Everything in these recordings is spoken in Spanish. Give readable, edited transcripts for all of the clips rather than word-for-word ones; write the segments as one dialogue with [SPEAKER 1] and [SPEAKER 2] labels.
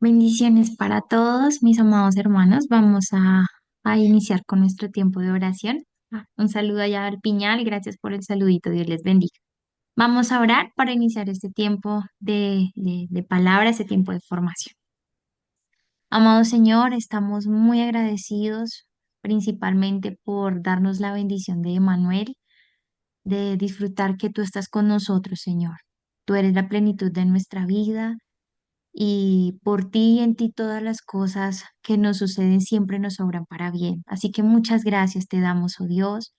[SPEAKER 1] Bendiciones para todos, mis amados hermanos. Vamos a iniciar con nuestro tiempo de oración. Un saludo allá al Piñal, gracias por el saludito, Dios les bendiga. Vamos a orar para iniciar este tiempo de palabra, este tiempo de formación. Amado Señor, estamos muy agradecidos principalmente por darnos la bendición de Emanuel, de disfrutar que tú estás con nosotros, Señor. Tú eres la plenitud de nuestra vida y por ti y en ti todas las cosas que nos suceden siempre nos obran para bien. Así que muchas gracias te damos, oh Dios.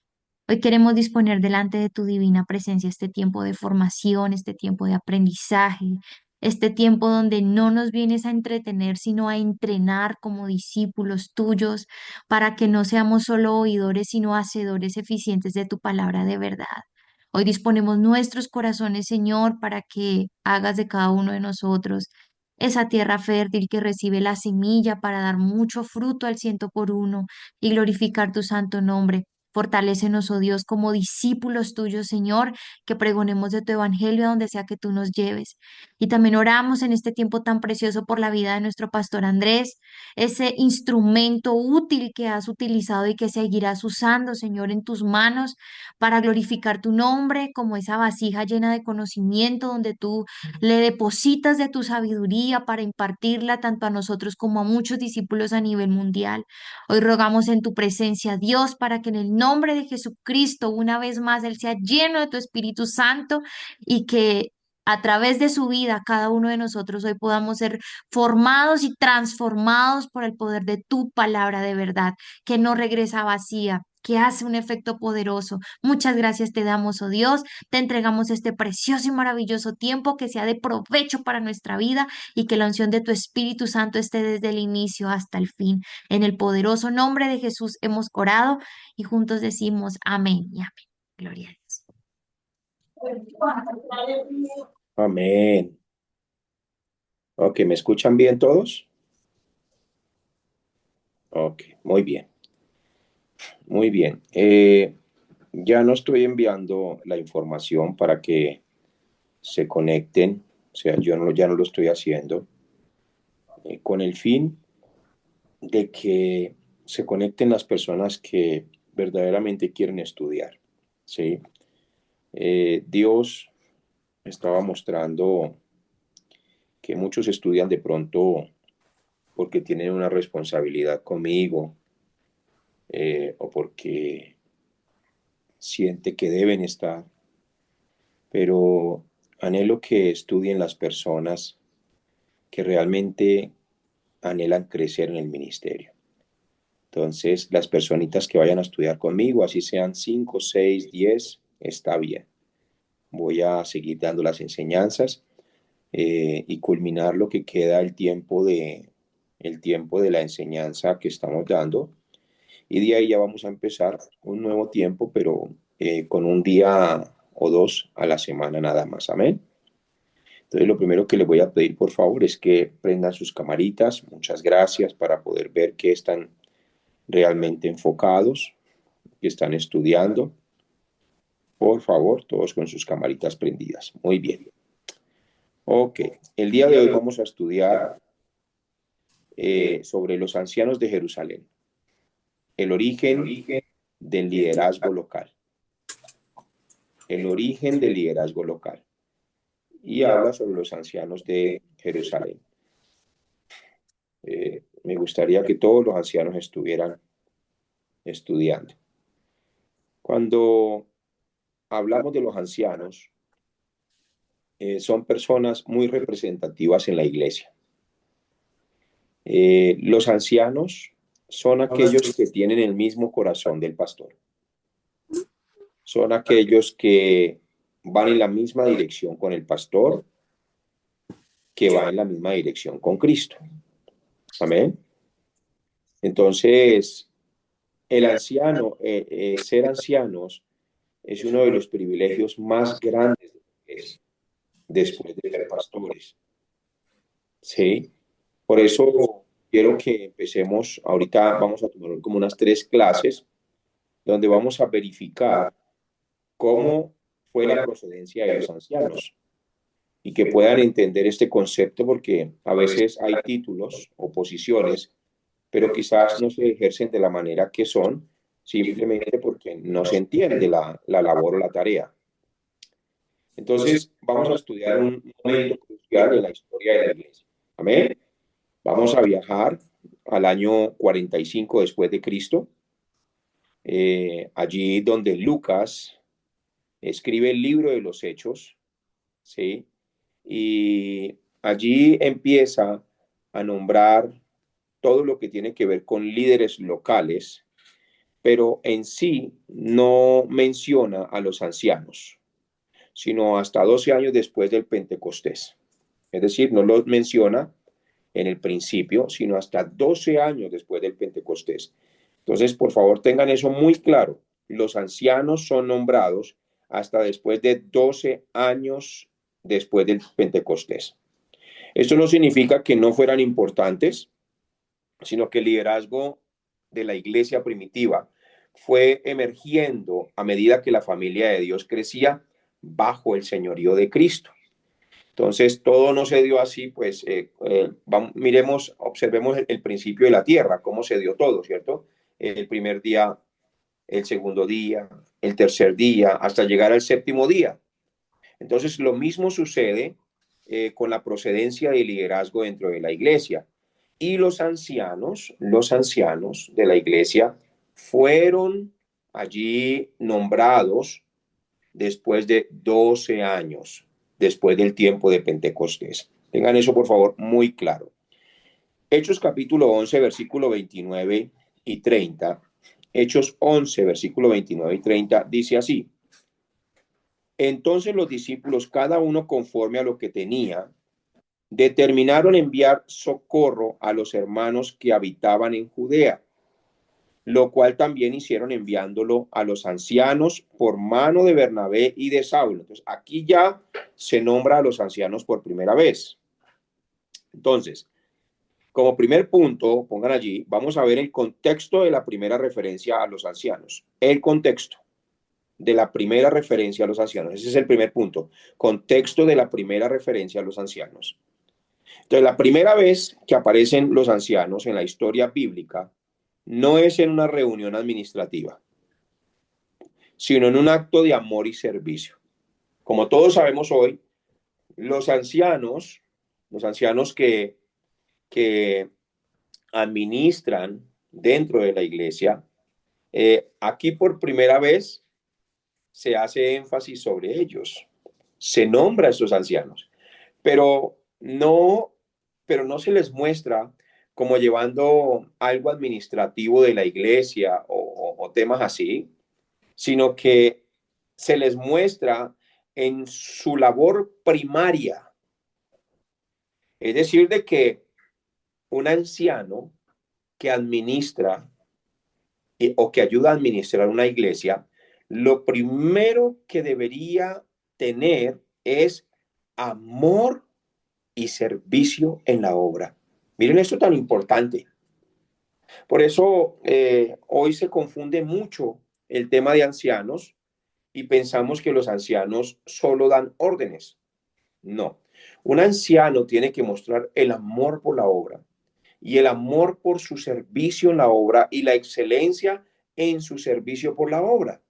[SPEAKER 1] Hoy queremos disponer delante de tu divina presencia este tiempo de formación, este tiempo de aprendizaje, este tiempo donde no nos vienes a entretener, sino a entrenar como discípulos tuyos, para que no seamos solo oidores, sino hacedores eficientes de tu palabra de verdad. Hoy disponemos nuestros corazones, Señor, para que hagas de cada uno de nosotros esa tierra fértil que recibe la semilla para dar mucho fruto al ciento por uno y glorificar tu santo nombre. Fortalécenos, oh Dios, como discípulos tuyos, Señor, que pregonemos de tu evangelio a donde sea que tú nos lleves. Y también oramos en este tiempo tan precioso por la vida de nuestro pastor Andrés, ese instrumento útil que has utilizado y que seguirás usando, Señor, en tus manos para glorificar tu nombre, como esa vasija llena de conocimiento donde tú le depositas de tu sabiduría para impartirla tanto a nosotros como a muchos discípulos a nivel mundial. Hoy rogamos en tu presencia, Dios, para que en el nombre de Jesucristo, una vez más, Él sea lleno de tu Espíritu Santo y que a través de su vida, cada uno de nosotros hoy podamos ser formados y transformados por el poder de tu palabra de verdad, que no regresa vacía, que hace un efecto poderoso. Muchas gracias te damos, oh Dios. Te entregamos este precioso y maravilloso tiempo que sea de provecho para nuestra vida y que la unción de tu Espíritu Santo esté desde el inicio hasta el fin. En el poderoso nombre de Jesús hemos orado y juntos decimos amén y amén. Gloria a Dios.
[SPEAKER 2] Amén. Ok, ¿me escuchan bien todos? Ok, muy bien, muy bien. Ya no estoy enviando la información para que se conecten, o sea, ya no lo estoy haciendo, con el fin de que se conecten las personas que verdaderamente quieren estudiar, ¿sí? Dios estaba mostrando que muchos estudian de pronto porque tienen una responsabilidad conmigo, o porque siente que deben estar, pero anhelo que estudien las personas que realmente anhelan crecer en el ministerio. Entonces, las personitas que vayan a estudiar conmigo, así sean 5, 6, 10, está bien. Voy a seguir dando las enseñanzas, y culminar lo que queda el tiempo de la enseñanza que estamos dando. Y de ahí ya vamos a empezar un nuevo tiempo, pero con un día o dos a la semana nada más. Amén. Entonces, lo primero que les voy a pedir, por favor, es que prendan sus camaritas. Muchas gracias para poder ver que están realmente enfocados, que están estudiando. Por favor, todos con sus camaritas prendidas. Muy bien. Ok, el día de hoy vamos a estudiar sobre los ancianos de Jerusalén, el origen del liderazgo local, el origen del liderazgo local. Y habla sobre los ancianos de Jerusalén. Me gustaría que todos los ancianos estuvieran estudiando. Cuando hablamos de los ancianos, son personas muy representativas en la iglesia. Los ancianos son aquellos que tienen el mismo corazón del pastor. Son aquellos que van en la misma dirección con el pastor, que van en la misma dirección con Cristo. Amén. Entonces, ser ancianos es uno de los privilegios más grandes después de ser pastores. ¿Sí? Por eso quiero que empecemos, ahorita vamos a tomar como unas 3 clases, donde vamos a verificar cómo fue la procedencia de los ancianos y que puedan entender este concepto, porque a veces hay títulos o posiciones, pero quizás no se ejercen de la manera que son, simplemente porque no se entiende la labor o la tarea. Entonces, vamos a estudiar un momento crucial en la historia de la iglesia. Amén. Vamos a viajar al año 45 después de Cristo, allí donde Lucas escribe el libro de los Hechos, ¿sí? Y allí empieza a nombrar todo lo que tiene que ver con líderes locales, pero en sí no menciona a los ancianos, sino hasta 12 años después del Pentecostés. Es decir, no los menciona en el principio, sino hasta 12 años después del Pentecostés. Entonces, por favor, tengan eso muy claro. Los ancianos son nombrados hasta después de 12 años después del Pentecostés. Esto no significa que no fueran importantes, sino que el liderazgo de la iglesia primitiva fue emergiendo a medida que la familia de Dios crecía bajo el señorío de Cristo. Entonces, todo no se dio así, pues miremos, observemos el principio de la tierra, cómo se dio todo, ¿cierto? El primer día, el segundo día, el tercer día, hasta llegar al séptimo día. Entonces, lo mismo sucede con la procedencia y liderazgo dentro de la iglesia. Y los ancianos de la iglesia fueron allí nombrados después de 12 años, después del tiempo de Pentecostés. Tengan eso, por favor, muy claro. Hechos capítulo 11, versículo 29 y 30. Hechos 11, versículo 29 y 30 dice así. Entonces los discípulos, cada uno conforme a lo que tenía, determinaron enviar socorro a los hermanos que habitaban en Judea, lo cual también hicieron enviándolo a los ancianos por mano de Bernabé y de Saulo. Entonces, aquí ya se nombra a los ancianos por primera vez. Entonces, como primer punto, pongan allí, vamos a ver el contexto de la primera referencia a los ancianos. El contexto de la primera referencia a los ancianos. Ese es el primer punto. Contexto de la primera referencia a los ancianos. Entonces, la primera vez que aparecen los ancianos en la historia bíblica no es en una reunión administrativa, sino en un acto de amor y servicio. Como todos sabemos hoy, los ancianos que administran dentro de la iglesia, aquí por primera vez se hace énfasis sobre ellos, se nombra a estos ancianos, pero no, pero no se les muestra como llevando algo administrativo de la iglesia o temas así, sino que se les muestra en su labor primaria. Es decir, de que un anciano que administra o que ayuda a administrar una iglesia, lo primero que debería tener es amor y servicio en la obra. Miren esto tan importante. Por eso hoy se confunde mucho el tema de ancianos y pensamos que los ancianos solo dan órdenes. No, un anciano tiene que mostrar el amor por la obra y el amor por su servicio en la obra y la excelencia en su servicio por la obra.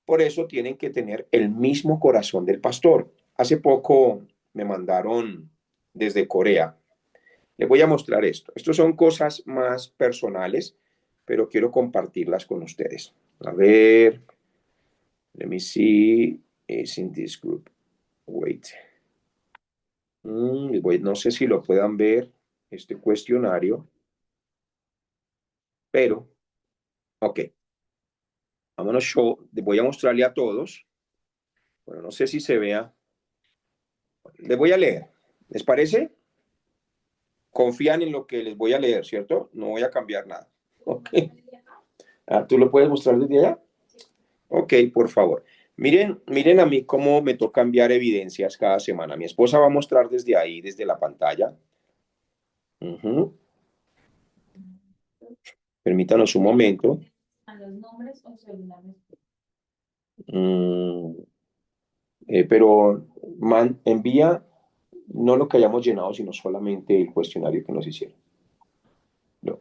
[SPEAKER 2] Por eso tienen que tener el mismo corazón del pastor. Hace poco me mandaron desde Corea. Les voy a mostrar esto. Estos son cosas más personales, pero quiero compartirlas con ustedes. A ver, let me see. Is in this group. Wait. No sé si lo puedan ver, este cuestionario, pero, ok. Vámonos, voy a mostrarle a todos. Bueno, no sé si se vea. Les voy a leer. ¿Les parece? Confían en lo que les voy a leer, ¿cierto? No voy a cambiar nada. Ok. Ah, ¿tú lo puedes mostrar desde allá? Ok, por favor. Miren a mí cómo me toca enviar evidencias cada semana. Mi esposa va a mostrar desde ahí, desde la pantalla. Ujú. Permítanos un momento. Mm, Pero envía no lo que hayamos llenado, sino solamente el cuestionario que nos hicieron.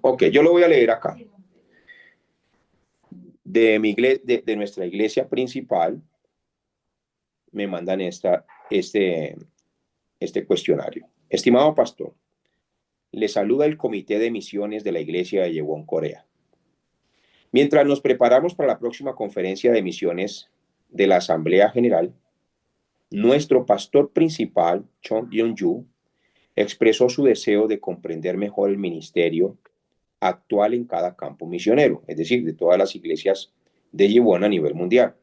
[SPEAKER 2] Ok, yo lo voy a leer acá. De nuestra iglesia principal, me mandan este cuestionario. Estimado pastor, le saluda el Comité de Misiones de la Iglesia de Yewon, Corea. Mientras nos preparamos para la próxima conferencia de misiones de la Asamblea General, nuestro pastor principal, Chong Yong-ju, expresó su deseo de comprender mejor el ministerio actual en cada campo misionero, es decir, de todas las iglesias de Yewon a nivel mundial.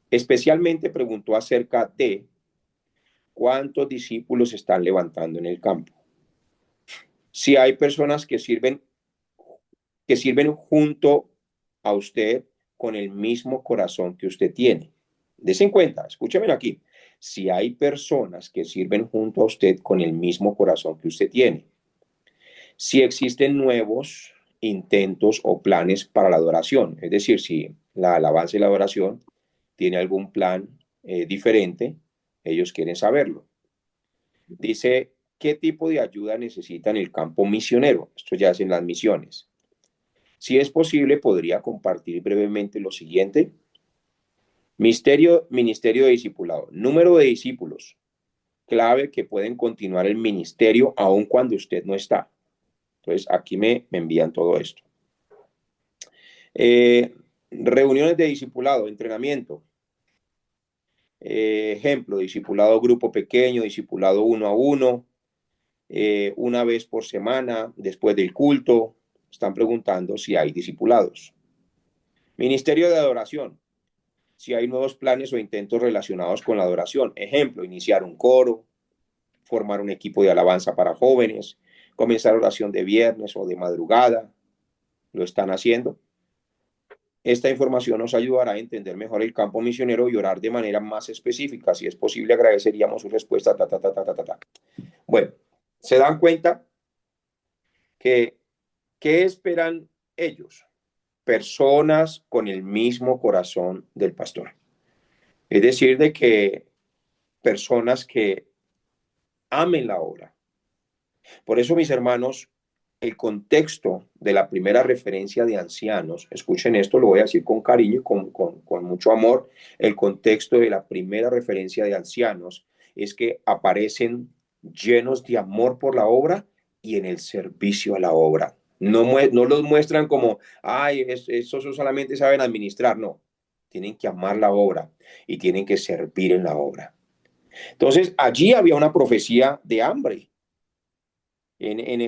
[SPEAKER 2] Especialmente preguntó acerca de cuántos discípulos se están levantando en el campo. Si hay personas que sirven junto a usted con el mismo corazón que usted tiene. Dese en cuenta, escúcheme aquí. Si hay personas que sirven junto a usted con el mismo corazón que usted tiene. Si existen nuevos intentos o planes para la adoración, es decir, si la alabanza y la adoración tiene algún plan diferente, ellos quieren saberlo. Dice, ¿qué tipo de ayuda necesita en el campo misionero? Esto ya es en las misiones. Si es posible, podría compartir brevemente lo siguiente. Ministerio de discipulado. Número de discípulos. Clave que pueden continuar el ministerio aun cuando usted no está. Entonces, aquí me envían todo esto. Reuniones de discipulado, entrenamiento. Ejemplo, discipulado grupo pequeño, discipulado 1 a 1, una vez por semana, después del culto. Están preguntando si hay discipulados. Ministerio de adoración. Si hay nuevos planes o intentos relacionados con la adoración. Ejemplo, iniciar un coro, formar un equipo de alabanza para jóvenes, comenzar oración de viernes o de madrugada. ¿Lo están haciendo? Esta información nos ayudará a entender mejor el campo misionero y orar de manera más específica. Si es posible, agradeceríamos su respuesta. Bueno, ¿se dan cuenta que qué esperan ellos? Personas con el mismo corazón del pastor. Es decir, de que personas que amen la obra. Por eso, mis hermanos, el contexto de la primera referencia de ancianos, escuchen esto, lo voy a decir con cariño y con mucho amor, el contexto de la primera referencia de ancianos es que aparecen llenos de amor por la obra y en el servicio a la obra. No los muestran como, ay, esos solamente saben administrar, no. Tienen que amar la obra y tienen que servir en la obra. Entonces, allí había una profecía de hambre en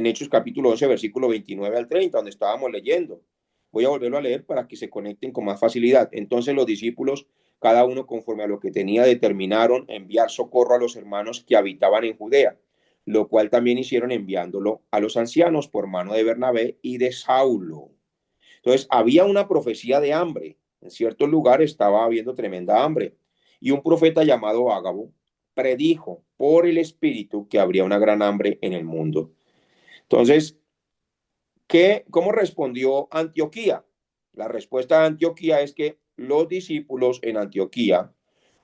[SPEAKER 2] Hechos capítulo 11, versículo 29 al 30, donde estábamos leyendo. Voy a volverlo a leer para que se conecten con más facilidad. Entonces los discípulos, cada uno conforme a lo que tenía, determinaron enviar socorro a los hermanos que habitaban en Judea, lo cual también hicieron enviándolo a los ancianos por mano de Bernabé y de Saulo. Entonces había una profecía de hambre. En ciertos lugares estaba habiendo tremenda hambre. Y un profeta llamado Ágabo predijo por el Espíritu que habría una gran hambre en el mundo. Entonces, ¿cómo respondió Antioquía? La respuesta de Antioquía es que los discípulos en Antioquía,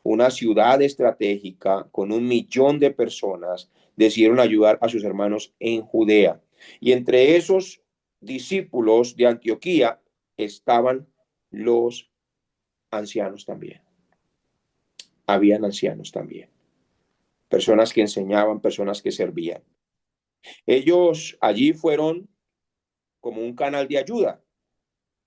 [SPEAKER 2] una ciudad estratégica con 1 millón de personas, decidieron ayudar a sus hermanos en Judea. Y entre esos discípulos de Antioquía estaban los ancianos también. Habían ancianos también. Personas que enseñaban, personas que servían. Ellos allí fueron como un canal de ayuda.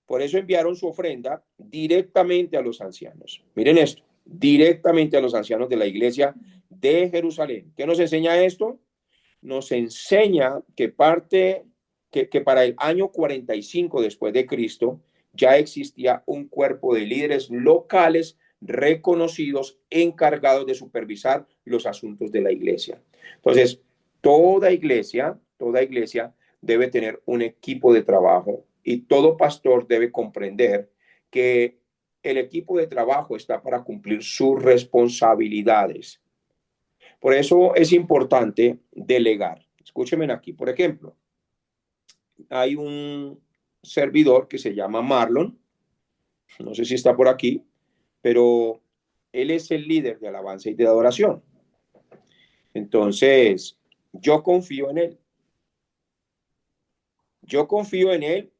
[SPEAKER 2] Por eso enviaron su ofrenda directamente a los ancianos. Miren esto, directamente a los ancianos de la iglesia de Jerusalén. ¿Qué nos enseña esto? Nos enseña que para el año 45 después de Cristo ya existía un cuerpo de líderes locales reconocidos encargados de supervisar los asuntos de la iglesia. Entonces, toda iglesia debe tener un equipo de trabajo y todo pastor debe comprender que el equipo de trabajo está para cumplir sus responsabilidades. Por eso es importante delegar. Escúchenme aquí, por ejemplo, hay un servidor que se llama Marlon, no sé si está por aquí, pero Él es el líder de alabanza y de adoración. Entonces, yo confío en Él. Yo confío en Él,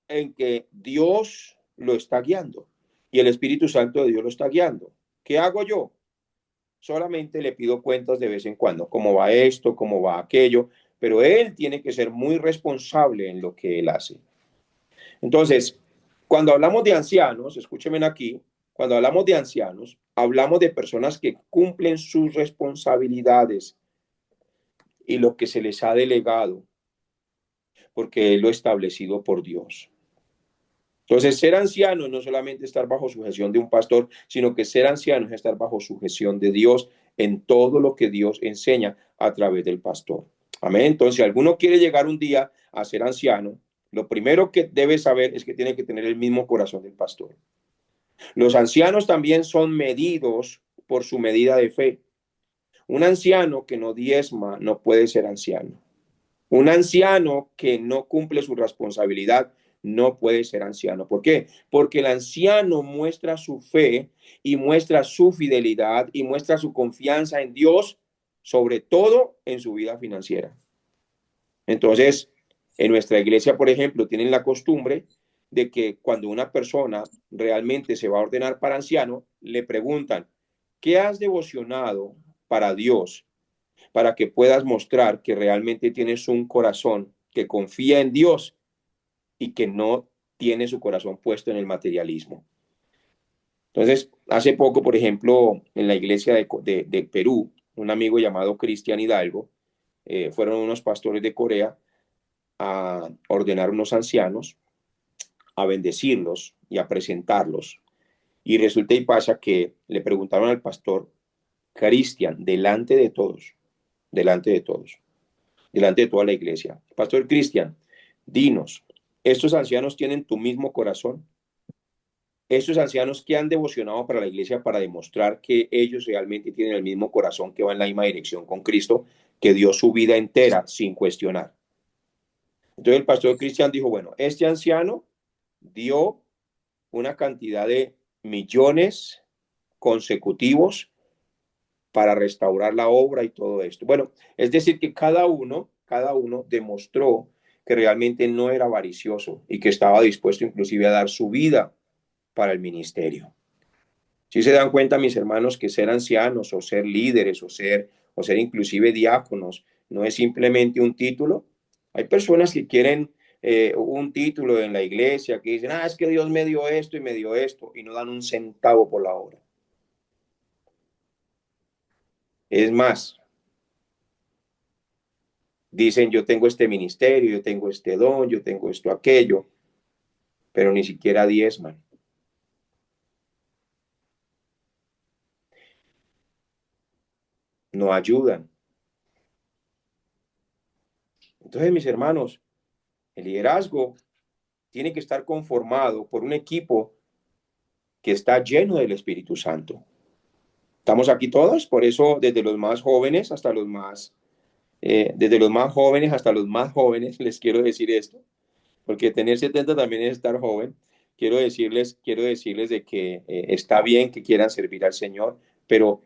[SPEAKER 2] en que Dios lo está guiando y el Espíritu Santo de Dios lo está guiando. ¿Qué hago yo? Solamente le pido cuentas de vez en cuando, cómo va esto, cómo va aquello, pero Él tiene que ser muy responsable en lo que Él hace. Entonces, cuando hablamos de ancianos, escúchenme aquí, cuando hablamos de ancianos, hablamos de personas que cumplen sus responsabilidades y lo que se les ha delegado, porque es lo establecido por Dios. Entonces, ser anciano no solamente estar bajo sujeción de un pastor, sino que ser anciano es estar bajo sujeción de Dios en todo lo que Dios enseña a través del pastor. Amén. Entonces, si alguno quiere llegar un día a ser anciano, lo primero que debe saber es que tiene que tener el mismo corazón del pastor. Los ancianos también son medidos por su medida de fe. Un anciano que no diezma no puede ser anciano. Un anciano que no cumple su responsabilidad no puede ser anciano. ¿Por qué? Porque el anciano muestra su fe y muestra su fidelidad y muestra su confianza en Dios, sobre todo en su vida financiera. Entonces, en nuestra iglesia, por ejemplo, tienen la costumbre de que cuando una persona realmente se va a ordenar para anciano, le preguntan, ¿qué has devocionado para Dios para que puedas mostrar que realmente tienes un corazón que confía en Dios y que no tiene su corazón puesto en el materialismo? Entonces, hace poco, por ejemplo, en la iglesia de Perú, un amigo llamado Cristian Hidalgo, fueron unos pastores de Corea a ordenar unos ancianos, a bendecirlos y a presentarlos. Y resulta y pasa que le preguntaron al pastor Cristian, delante de todos, delante de toda la iglesia: Pastor Cristian, dinos, ¿estos ancianos tienen tu mismo corazón? Estos ancianos que han devocionado para la iglesia para demostrar que ellos realmente tienen el mismo corazón, que va en la misma dirección con Cristo, que dio su vida entera sin cuestionar. Entonces el pastor Cristian dijo, bueno, este anciano dio una cantidad de millones consecutivos para restaurar la obra y todo esto. Bueno, es decir, que cada uno demostró que realmente no era avaricioso y que estaba dispuesto inclusive a dar su vida para el ministerio. Si se dan cuenta, mis hermanos, que ser ancianos o ser líderes o ser inclusive diáconos no es simplemente un título. Hay personas que quieren un título en la iglesia, que dicen, es que Dios me dio esto y me dio esto, y no dan un centavo por la obra. Es más, dicen, yo tengo este ministerio, yo tengo este don, yo tengo esto, aquello, pero ni siquiera diezman, no ayudan. Entonces, mis hermanos, el liderazgo tiene que estar conformado por un equipo que está lleno del Espíritu Santo. Estamos aquí todos, por eso desde los más jóvenes hasta los más, desde los más jóvenes hasta los más jóvenes, les quiero decir esto, porque tener 70 también es estar joven. Quiero decirles de que está bien que quieran servir al Señor, pero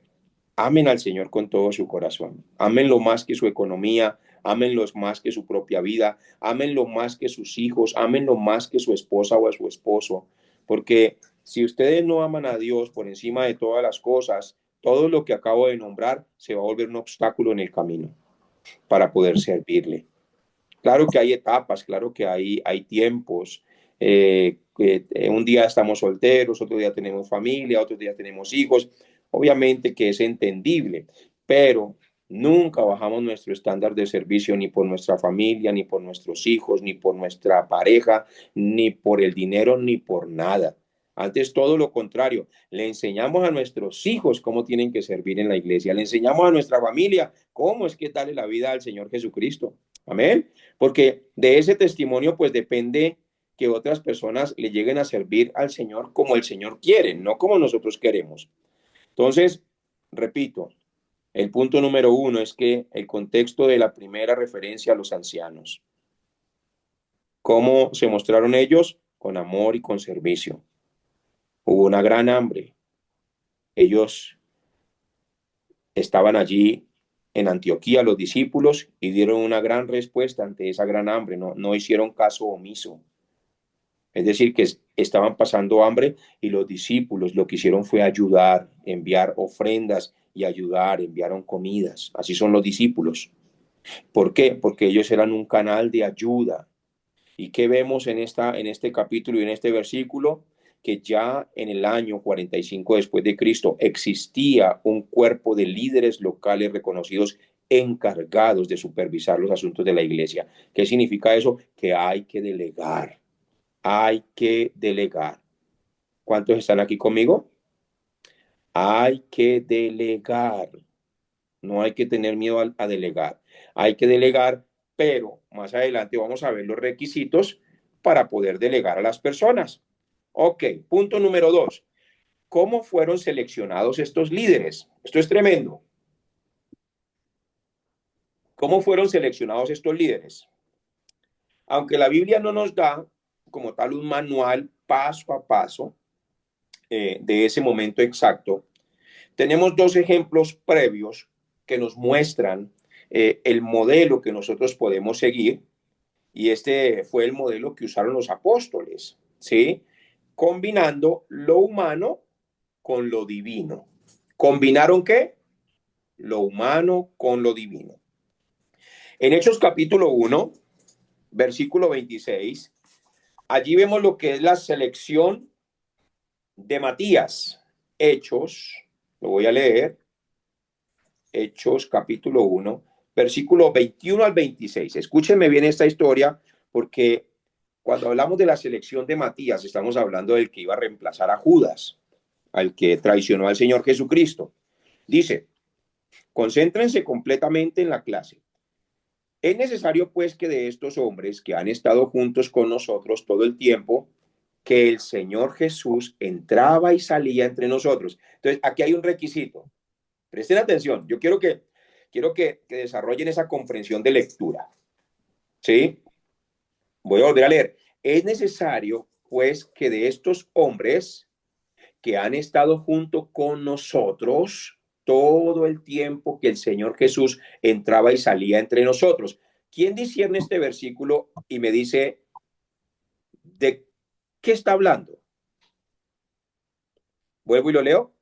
[SPEAKER 2] amen al Señor con todo su corazón. Ámenlo más que su economía, ámenlo más que su propia vida, ámenlo más que sus hijos, ámenlo más que su esposa o a su esposo. Porque si ustedes no aman a Dios por encima de todas las cosas, todo lo que acabo de nombrar se va a volver un obstáculo en el camino para poder servirle. Claro que hay etapas, claro que hay tiempos. Un día estamos solteros, otro día tenemos familia, otro día tenemos hijos. Obviamente que es entendible, pero nunca bajamos nuestro estándar de servicio ni por nuestra familia, ni por nuestros hijos, ni por nuestra pareja, ni por el dinero, ni por nada. Antes todo lo contrario, le enseñamos a nuestros hijos cómo tienen que servir en la iglesia, le enseñamos a nuestra familia cómo es que darle la vida al Señor Jesucristo. Amén. Porque de ese testimonio pues depende que otras personas le lleguen a servir al Señor como el Señor quiere, no como nosotros queremos. Entonces, repito, el punto número uno es que el contexto de la primera referencia a los ancianos. ¿Cómo se mostraron ellos? Con amor y con servicio. Hubo una gran hambre, Ellos estaban allí en Antioquía, los discípulos, y dieron una gran respuesta ante esa gran hambre. No hicieron caso omiso. Es decir, que estaban pasando hambre y los discípulos lo que hicieron fue ayudar, enviar ofrendas y ayudar, enviaron comidas. Así son los discípulos. ¿Por qué? Porque ellos eran un canal de ayuda. ¿Y qué vemos en este capítulo y en este versículo? Que ya en el año 45 después de Cristo existía un cuerpo de líderes locales reconocidos encargados de supervisar los asuntos de la iglesia. ¿Qué significa eso? Que hay que delegar. Hay que delegar. ¿Cuántos están aquí conmigo? Hay que delegar. No hay que tener miedo a delegar. Hay que delegar, pero más adelante vamos a ver los requisitos para poder delegar a las personas. Ok, punto número 2. ¿Cómo fueron seleccionados estos líderes? Esto es tremendo. ¿Cómo fueron seleccionados estos líderes? Aunque la Biblia no nos da como tal un manual paso a paso de ese momento exacto, tenemos dos ejemplos previos que nos muestran el modelo que nosotros podemos seguir, y este fue el modelo que usaron los apóstoles, ¿sí? Combinando lo humano con lo divino. ¿Combinaron qué? Lo humano con lo divino. En Hechos capítulo 1, versículo 26, allí vemos lo que es la selección de Matías. Hechos, lo voy a leer, Hechos capítulo 1, versículo 21 al 26. Escúchenme bien esta historia, porque cuando hablamos de la selección de Matías, estamos hablando del que iba a reemplazar a Judas, al que traicionó al Señor Jesucristo. Dice, concéntrense completamente en la clase. Es necesario, pues, que de estos hombres que han estado juntos con nosotros todo el tiempo, que el Señor Jesús entraba y salía entre nosotros. Entonces, aquí hay un requisito. Presten atención. Yo quiero que desarrollen esa comprensión de lectura. ¿Sí? Voy a volver a leer. Es necesario, pues, que de estos hombres que han estado junto con nosotros todo el tiempo que el Señor Jesús entraba y salía entre nosotros. ¿Quién discierne este versículo y me dice de qué está hablando? Vuelvo y lo leo.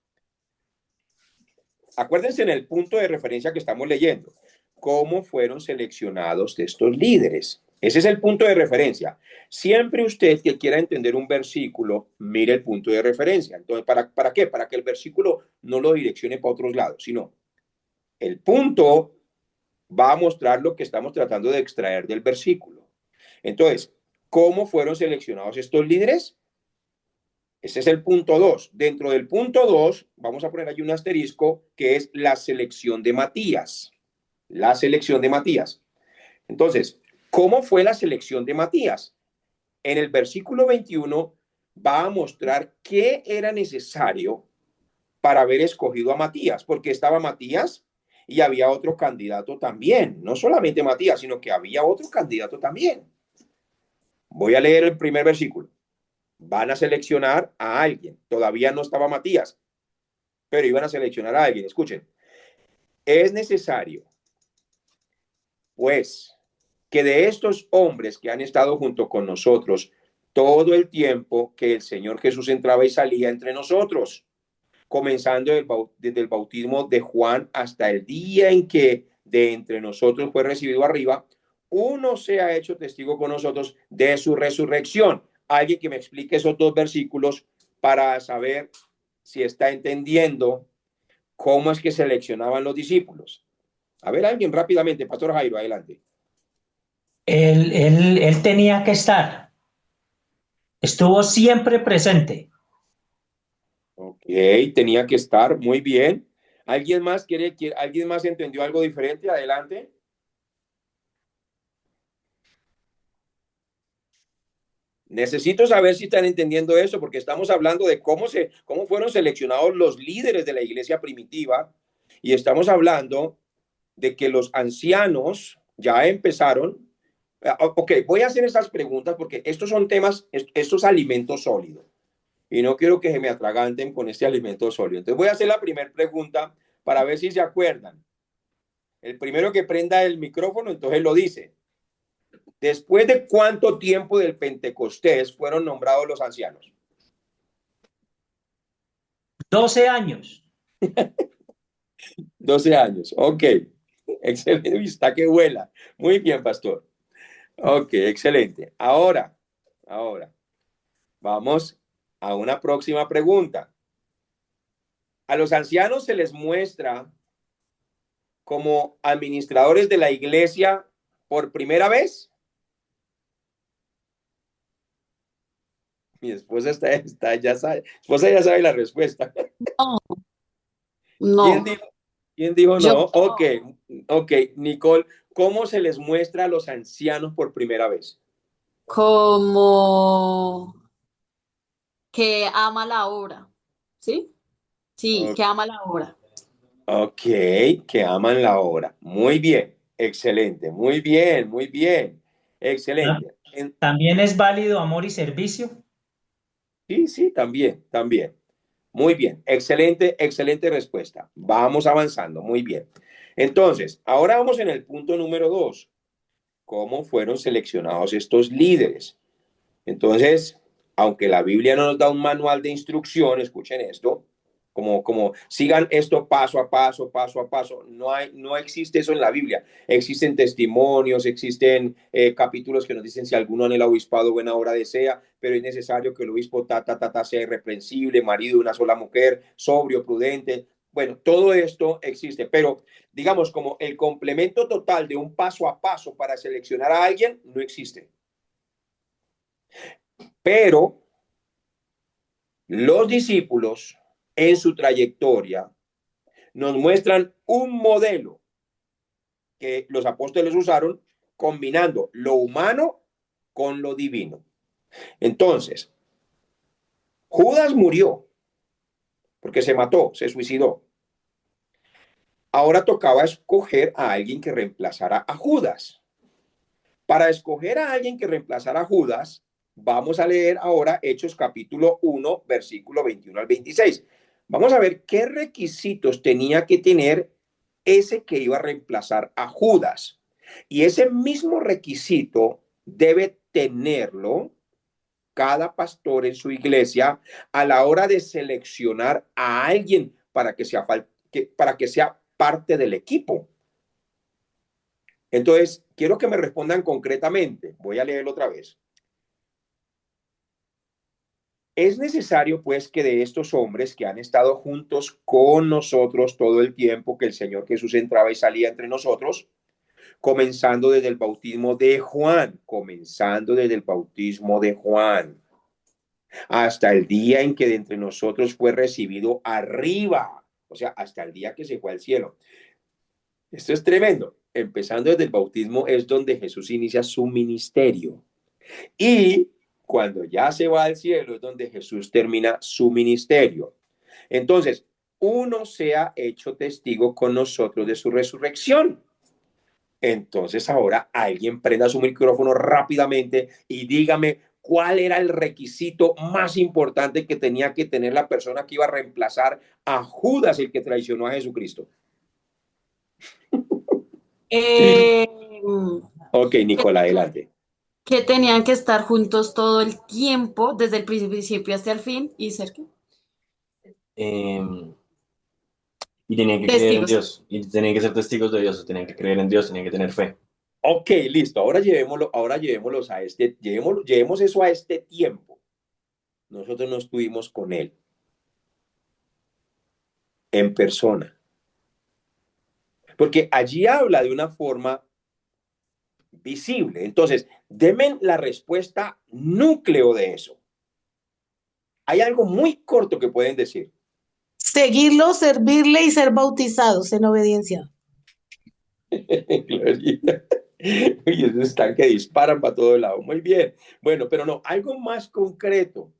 [SPEAKER 2] Acuérdense en el punto de referencia que estamos leyendo. ¿Cómo fueron seleccionados estos líderes? Ese es el punto de referencia. Siempre usted que quiera entender un versículo, mire el punto de referencia. Entonces, ¿para qué? Para que el versículo no lo direccione para otros lados, sino el punto va a mostrar lo que estamos tratando de extraer del versículo. Entonces, ¿cómo fueron seleccionados estos líderes? Ese es el punto 2. Dentro del punto 2, vamos a poner ahí un asterisco, que es la selección de Matías. La selección de Matías. Entonces, ¿cómo fue la selección de Matías? En el versículo 21 va a mostrar qué era necesario para haber escogido a Matías, porque estaba Matías y había otro candidato también. No solamente Matías, sino que había otro candidato también. Voy a leer el primer versículo. Van a seleccionar a alguien. Todavía no estaba Matías, pero iban a seleccionar a alguien. Escuchen, es necesario, pues, que de estos hombres que han estado junto con nosotros todo el tiempo que el Señor Jesús entraba y salía entre nosotros, comenzando desde el bautismo de Juan hasta el día en que de entre nosotros fue recibido arriba, uno se ha hecho testigo con nosotros de su resurrección. Alguien que me explique esos dos versículos para saber si está entendiendo cómo es que seleccionaban los discípulos. A ver, alguien rápidamente, Pastor Jairo, adelante.
[SPEAKER 3] Él tenía que estar, estuvo siempre presente.
[SPEAKER 2] Ok, tenía que estar muy bien. ¿Alguien más alguien más entendió algo diferente? Adelante. Necesito saber si están entendiendo eso, porque estamos hablando de cómo fueron seleccionados los líderes de la iglesia primitiva, y estamos hablando de que los ancianos ya empezaron. Ok, voy a hacer esas preguntas porque estos son temas, estos alimentos sólidos. y no quiero que se me atraganten con este alimento sólido. Entonces voy a hacer la primera pregunta para ver si se acuerdan. El primero que prenda el micrófono, entonces lo dice. ¿Después de cuánto tiempo del Pentecostés fueron nombrados los ancianos?
[SPEAKER 3] 12 años.
[SPEAKER 2] 12 años. Ok. Excelente. Está que vuela. Muy bien, pastor. Ok, excelente. Ahora, vamos a una próxima pregunta. A los ancianos se les muestra como administradores de la iglesia por primera vez. Mi esposa ya sabe, esposa ya sabe la respuesta.
[SPEAKER 4] No,
[SPEAKER 2] ¿Quién
[SPEAKER 4] no.
[SPEAKER 2] dijo, quién dijo
[SPEAKER 4] Yo
[SPEAKER 2] no? Ok, Nicole, ¿cómo se les muestra a los ancianos por primera vez?
[SPEAKER 4] como que ama la obra, ¿sí? Sí,
[SPEAKER 2] O-
[SPEAKER 4] que ama la obra.
[SPEAKER 2] Ok, que aman la obra. Muy bien, excelente, muy bien,
[SPEAKER 3] ¿Ah?
[SPEAKER 2] excelente.
[SPEAKER 3] ¿También es válido amor y servicio?
[SPEAKER 2] Sí, sí, también, también. Muy bien, excelente, excelente respuesta. Vamos avanzando, muy bien. Entonces, ahora vamos en el punto número 2. ¿Cómo fueron seleccionados estos líderes? Entonces, aunque la Biblia no nos da un manual de instrucción, escuchen esto, como sigan esto paso a paso, no existe eso en la Biblia. Existen testimonios, existen capítulos que nos dicen si alguno en el obispado buena obra desea, pero es necesario que el obispo sea irreprensible, marido de una sola mujer, sobrio, prudente. Bueno, todo esto existe, pero digamos como el complemento total de un paso a paso para seleccionar a alguien no existe. Pero los discípulos en su trayectoria nos muestran un modelo que los apóstoles usaron combinando lo humano con lo divino. Entonces, Judas murió porque se mató, se suicidó. Ahora tocaba escoger a alguien que reemplazara a Judas. Para escoger a alguien que reemplazara a Judas, vamos a leer ahora Hechos capítulo 1, versículo 21 al 26. Vamos a ver qué requisitos tenía que tener ese que iba a reemplazar a Judas. Y ese mismo requisito debe tenerlo cada pastor en su iglesia a la hora de seleccionar a alguien para que sea parte del equipo. Entonces, quiero que me respondan concretamente. Voy a leerlo otra vez. Es necesario, pues, que de estos hombres que han estado juntos con nosotros todo el tiempo que el Señor Jesús entraba y salía entre nosotros, comenzando desde el bautismo de Juan, hasta el día en que de entre nosotros fue recibido arriba, o sea, hasta el día que se fue al cielo. Esto es tremendo. Empezando desde el bautismo es donde Jesús inicia su ministerio. Y cuando ya se va al cielo es donde Jesús termina su ministerio. Entonces, uno se ha hecho testigo con nosotros de su resurrección. Entonces, ahora alguien prenda su micrófono rápidamente y dígame cuál era el requisito más importante que tenía que tener la persona que iba a reemplazar a Judas, el que traicionó a Jesucristo.
[SPEAKER 4] Eh,
[SPEAKER 2] Ok,
[SPEAKER 4] que,
[SPEAKER 2] Nicolás, adelante.
[SPEAKER 4] que tenían que estar juntos todo el tiempo, desde el principio hasta el fin, y ser ¿qué?
[SPEAKER 5] Eh, y tenían que creer en
[SPEAKER 4] Testigos.
[SPEAKER 5] Dios, y tenían que ser testigos de Dios, o tenían que creer en Dios, tenían que tener fe.
[SPEAKER 2] Ok, listo. Ahora llevemos eso a este tiempo. Nosotros no estuvimos con él en persona, porque allí habla de una forma visible. Entonces, denme la respuesta núcleo de eso. Hay algo muy corto que pueden decir.
[SPEAKER 6] Seguirlo, servirle y ser bautizados en obediencia.
[SPEAKER 2] Glorita. Y esos están que disparan para todo lado. Muy bien. Bueno, pero no, algo más concreto.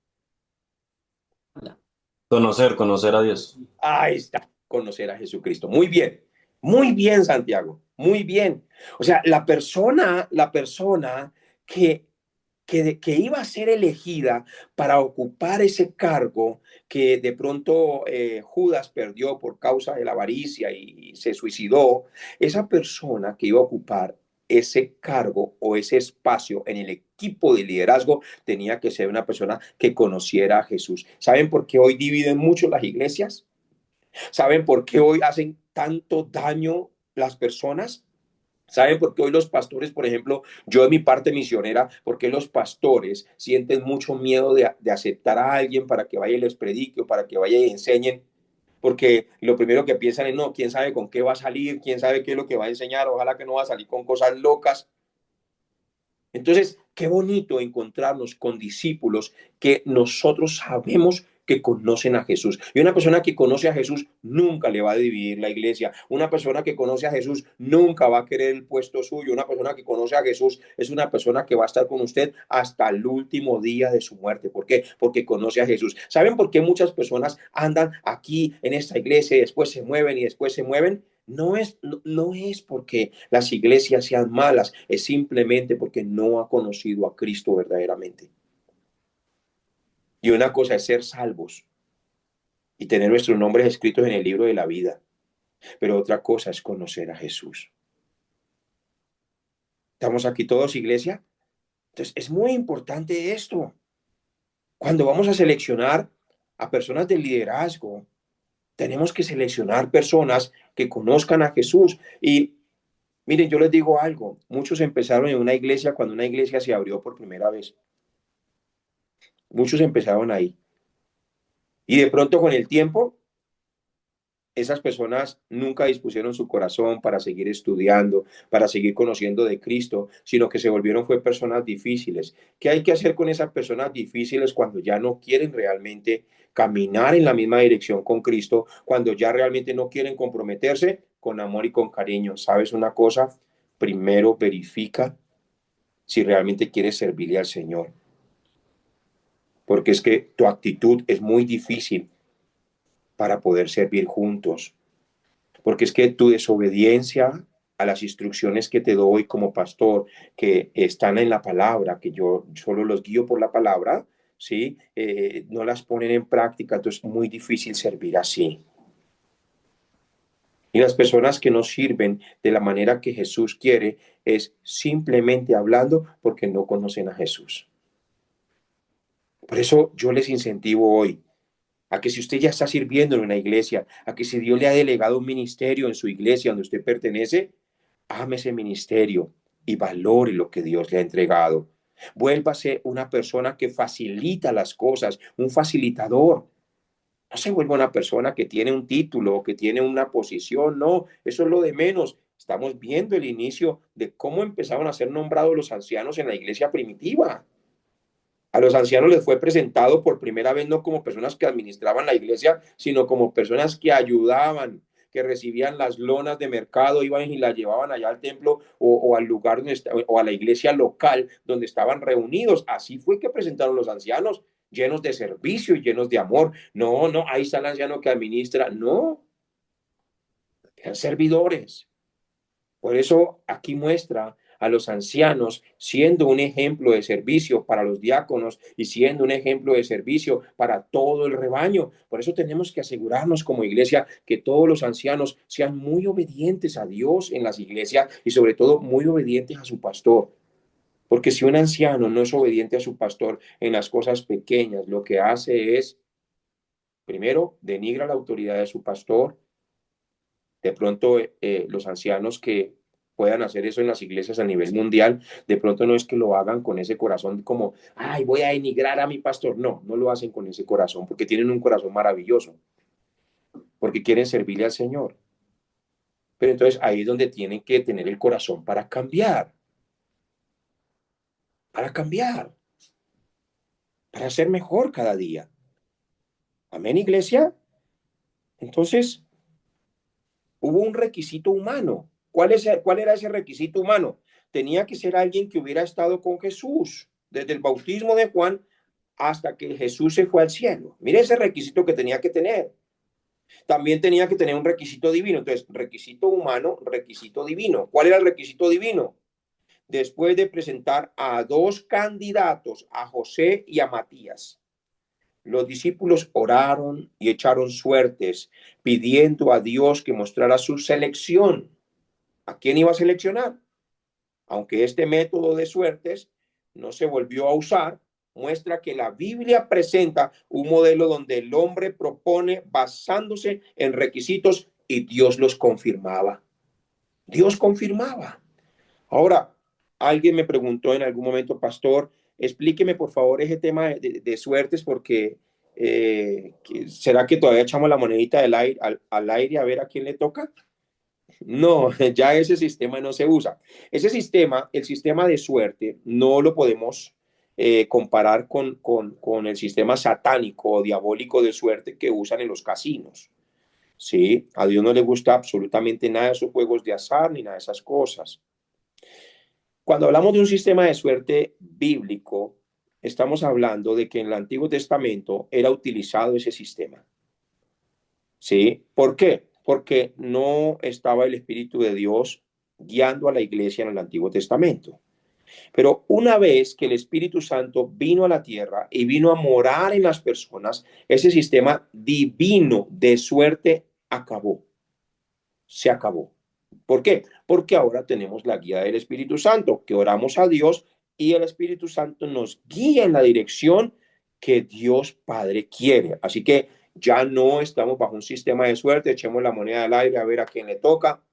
[SPEAKER 5] Conocer a Dios.
[SPEAKER 2] Ahí está, conocer a Jesucristo. Muy bien, Santiago, muy bien. O sea, la persona que que iba a ser elegida para ocupar ese cargo que de pronto Judas perdió por causa de la avaricia y se suicidó, esa persona que iba a ocupar ese cargo o ese espacio en el equipo de liderazgo tenía que ser una persona que conociera a Jesús. ¿Saben por qué hoy dividen mucho las iglesias? ¿Saben por qué hoy hacen tanto daño las personas? ¿Saben por qué hoy los pastores, por ejemplo, yo en mi parte misionera, por qué los pastores sienten mucho miedo de aceptar a alguien para que vaya y les predique o para que vaya y enseñen? Porque lo primero que piensan es, no, quién sabe con qué va a salir, quién sabe qué es lo que va a enseñar, ojalá que no va a salir con cosas locas. Entonces, qué bonito encontrarnos con discípulos que nosotros sabemos que conocen a Jesús. Y una persona que conoce a Jesús nunca le va a dividir la iglesia. Una persona que conoce a Jesús nunca va a querer el puesto suyo. Una persona que conoce a Jesús es una persona que va a estar con usted hasta el último día de su muerte. ¿Por qué? Porque conoce a Jesús. ¿Saben por qué muchas personas andan aquí en esta iglesia y después se mueven y después se mueven? No es porque las iglesias sean malas, es simplemente porque no ha conocido a Cristo verdaderamente. Y una cosa es ser salvos y tener nuestros nombres escritos en el libro de la vida, pero otra cosa es conocer a Jesús. ¿Estamos aquí todos, iglesia? Entonces, es muy importante esto. Cuando vamos a seleccionar a personas de liderazgo, tenemos que seleccionar personas que conozcan a Jesús. Y miren, yo les digo algo, muchos empezaron en una iglesia cuando una iglesia se abrió por primera vez. Muchos empezaron ahí. Y de pronto con el tiempo, esas personas nunca dispusieron su corazón para seguir estudiando, para seguir conociendo de Cristo, sino que se volvieron fue personas difíciles. ¿Qué hay que hacer con esas personas difíciles cuando ya no quieren realmente caminar en la misma dirección con Cristo, cuando ya realmente no quieren comprometerse con amor y con cariño? ¿Sabes una cosa? Primero verifica si realmente quieres servirle al Señor, porque es que tu actitud es muy difícil para poder servir juntos, porque es que tu desobediencia a las instrucciones que te doy como pastor, que están en la palabra, que yo solo los guío por la palabra, ¿sí? No las ponen en práctica, entonces es muy difícil servir así. Y las personas que no sirven de la manera que Jesús quiere es simplemente hablando porque no conocen a Jesús. Por eso yo les incentivo hoy a que si usted ya está sirviendo en una iglesia, a que si Dios le ha delegado un ministerio en su iglesia donde usted pertenece, ame ese ministerio y valore lo que Dios le ha entregado. Vuélvase una persona que facilita las cosas, un facilitador. No se vuelva una persona que tiene un título o que tiene una posición, no, eso es lo de menos. Estamos viendo el inicio de cómo empezaron a ser nombrados los ancianos en la iglesia primitiva. A los ancianos les fue presentado por primera vez no como personas que administraban la iglesia, sino como personas que ayudaban, que recibían las lonas de mercado, iban y las llevaban allá al templo o al lugar donde o a la iglesia local donde estaban reunidos. Así fue que presentaron los ancianos, llenos de servicio y llenos de amor. No, no, ahí está el anciano que administra. No, eran servidores. Por eso aquí muestra a los ancianos siendo un ejemplo de servicio para los diáconos y siendo un ejemplo de servicio para todo el rebaño. Por eso tenemos que asegurarnos como iglesia que todos los ancianos sean muy obedientes a Dios en las iglesias y sobre todo muy obedientes a su pastor. Porque si un anciano no es obediente a su pastor en las cosas pequeñas, lo que hace es, primero, denigra la autoridad de su pastor. De pronto, los ancianos que puedan hacer eso en las iglesias a nivel mundial, de pronto no es que lo hagan con ese corazón como, ay, voy a denigrar a mi pastor. No, no lo hacen con ese corazón, porque tienen un corazón maravilloso, porque quieren servirle al Señor. Pero entonces ahí es donde tienen que tener el corazón para cambiar, para ser mejor cada día. Amén, iglesia. Entonces, hubo un requisito humano. ¿Cuál era ese requisito humano? Tenía que ser alguien que hubiera estado con Jesús desde el bautismo de Juan hasta que Jesús se fue al cielo. Mire ese requisito que tenía que tener. También tenía que tener un requisito divino. Entonces, requisito humano, requisito divino. ¿Cuál era el requisito divino? después de presentar a dos candidatos, a José y a Matías. Los discípulos oraron y echaron suertes, pidiendo a Dios que mostrara su selección. ¿A quién iba a seleccionar? Aunque este método de suertes no se volvió a usar, muestra que la Biblia presenta un modelo donde el hombre propone basándose en requisitos y Dios los confirmaba. Dios confirmaba. Ahora, alguien me preguntó en algún momento, pastor, explíqueme por favor ese tema de suertes porque ¿será que todavía echamos la monedita del aire, al aire a ver a quién le toca? No, ya ese sistema no se usa. Ese sistema, el sistema de suerte, no lo podemos comparar con el sistema satánico o diabólico de suerte que usan en los casinos. Sí, a Dios no le gusta absolutamente nada de esos juegos de azar ni nada de esas cosas. Cuando hablamos de un sistema de suerte bíblico, estamos hablando de que en el Antiguo Testamento era utilizado ese sistema. ¿Sí? ¿Por qué? Porque no estaba el Espíritu de Dios guiando a la iglesia en el Antiguo Testamento. Pero una vez que el Espíritu Santo vino a la tierra y vino a morar en las personas, ese sistema divino de suerte acabó. Se acabó. ¿Por qué? Porque ahora tenemos la guía del Espíritu Santo, que oramos a Dios y el Espíritu Santo nos guía en la dirección que Dios Padre quiere. Así que ya no estamos bajo un sistema de suerte, echemos la moneda al aire a ver a quién le toca,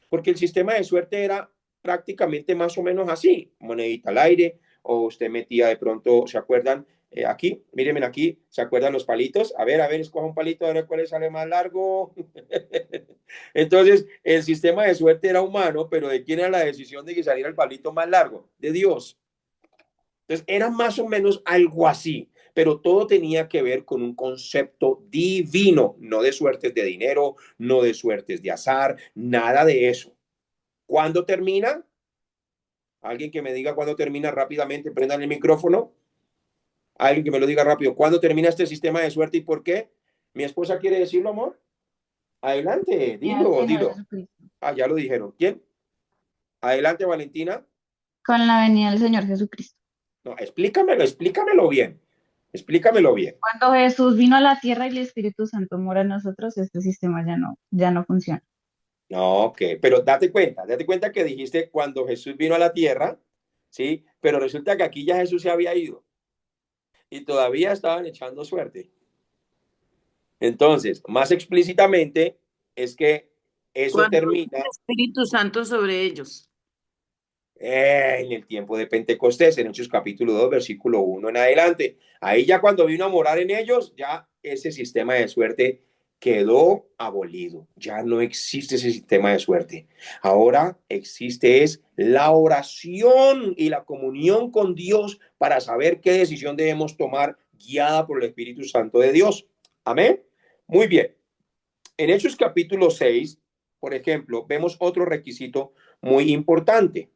[SPEAKER 2] porque el sistema de suerte era prácticamente más o menos así, monedita al aire, o usted metía de pronto, ¿se acuerdan? Aquí, mírenme aquí, ¿se acuerdan los palitos? A ver, escoja un palito, a ver cuál sale más largo. Entonces, el sistema de suerte era humano, pero ¿de quién era la decisión de que saliera el palito más largo? De Dios. Entonces, era más o menos algo así, pero todo tenía que ver con un concepto divino, no de suertes de dinero, no de suertes de azar, nada de eso. ¿Cuándo termina? Alguien que me diga cuándo termina rápidamente, prendan el micrófono. Alguien que me lo diga rápido. ¿Cuándo termina este sistema de suerte y por qué? ¿Mi esposa quiere decirlo, amor? Adelante, dilo. Ah, ya lo dijeron. ¿Quién? Adelante, Valentina.
[SPEAKER 7] Con la venida del Señor Jesucristo.
[SPEAKER 2] No, explícamelo bien. Explícamelo bien.
[SPEAKER 7] Cuando Jesús vino a la tierra y el Espíritu Santo mora en nosotros, este sistema ya no funciona.
[SPEAKER 2] No, ok, pero date cuenta que dijiste cuando Jesús vino a la tierra, ¿sí? Pero resulta que aquí ya Jesús se había ido y todavía estaban echando suerte. Entonces, más explícitamente, es que eso
[SPEAKER 4] Cuando
[SPEAKER 2] termina
[SPEAKER 4] el Espíritu Santo sobre ellos.
[SPEAKER 2] en el tiempo de Pentecostés, en Hechos capítulo 2, versículo 1 en adelante. Ahí ya cuando vino a morar en ellos, ya ese sistema de suerte quedó abolido. Ya no existe ese sistema de suerte. Ahora existe es la oración y la comunión con Dios para saber qué decisión debemos tomar guiada por el Espíritu Santo de Dios. Amén. Muy bien. En Hechos capítulo 6, por ejemplo, vemos otro requisito muy importante.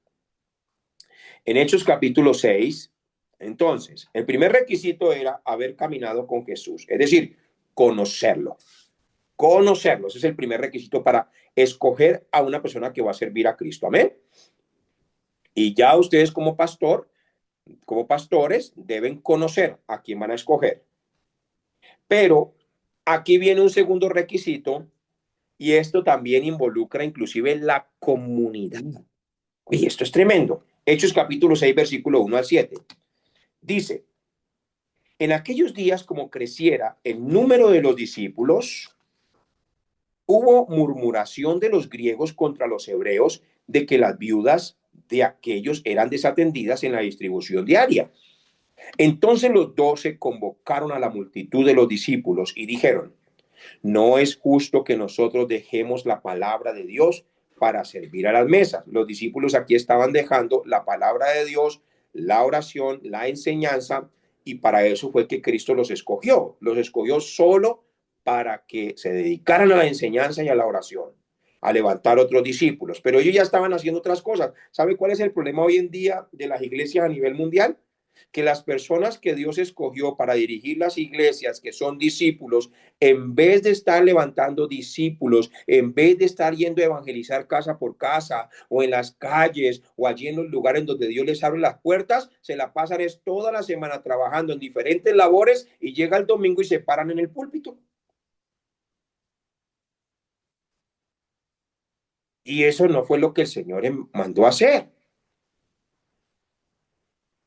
[SPEAKER 2] En Hechos capítulo 6, entonces, el primer requisito era haber caminado con Jesús, es decir, conocerlo. Conocerlo, ese es el primer requisito para escoger a una persona que va a servir a Cristo. Amén. Y ya ustedes como pastores, deben conocer a quién van a escoger. Pero aquí viene un segundo requisito y esto también involucra inclusive la comunidad. Y esto es tremendo. Hechos capítulo 6, versículo 1 al 7. Dice, en aquellos días como creciera el número de los discípulos, hubo murmuración de los griegos contra los hebreos de que las viudas de aquellos eran desatendidas en la distribución diaria. Entonces los 12 convocaron a la multitud de los discípulos y dijeron, no es justo que nosotros dejemos la palabra de Dios para servir a las mesas. Los discípulos aquí estaban dejando la palabra de Dios, la oración, la enseñanza, y para eso fue que Cristo los escogió. Los escogió solo para que se dedicaran a la enseñanza y a la oración, a levantar otros discípulos. Pero ellos ya estaban haciendo otras cosas. ¿Sabe cuál es el problema hoy en día de las iglesias a nivel mundial? que las personas que Dios escogió para dirigir las iglesias, que son discípulos, en vez de estar levantando discípulos, en vez de estar yendo a evangelizar casa por casa o en las calles o allí en los lugares donde Dios les abre las puertas, se la pasan es toda la semana trabajando en diferentes labores y llega el domingo y se paran en el púlpito. Y eso no fue lo que el Señor mandó a hacer.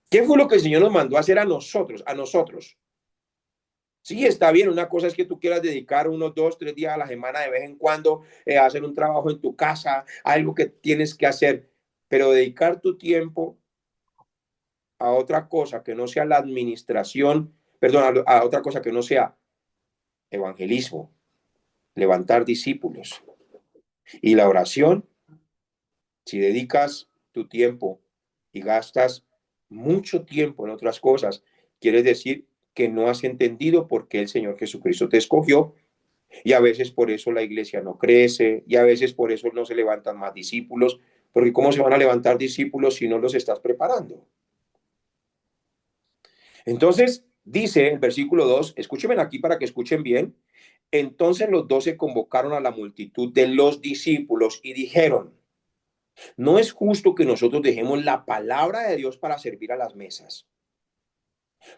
[SPEAKER 2] ¿Qué fue lo que el Señor nos mandó a hacer a nosotros? A nosotros. Sí, está bien. Una cosa es que tú quieras dedicar unos 2, 3 días a la semana de vez en cuando a hacer un trabajo en tu casa, algo que tienes que hacer, pero dedicar tu tiempo a otra cosa que no sea la administración, perdón, a otra cosa que no sea evangelismo, levantar discípulos y la oración. Si dedicas tu tiempo y gastas mucho tiempo en otras cosas, quiere decir que no has entendido por qué el Señor Jesucristo te escogió, y a veces por eso la iglesia no crece, y a veces por eso no se levantan más discípulos, porque ¿cómo se van a levantar discípulos si no los estás preparando? Entonces, dice el versículo 2, escúchenme aquí para que escuchen bien. Entonces los 12 convocaron a la multitud de los discípulos y dijeron: no es justo que nosotros dejemos la palabra de Dios para servir a las mesas.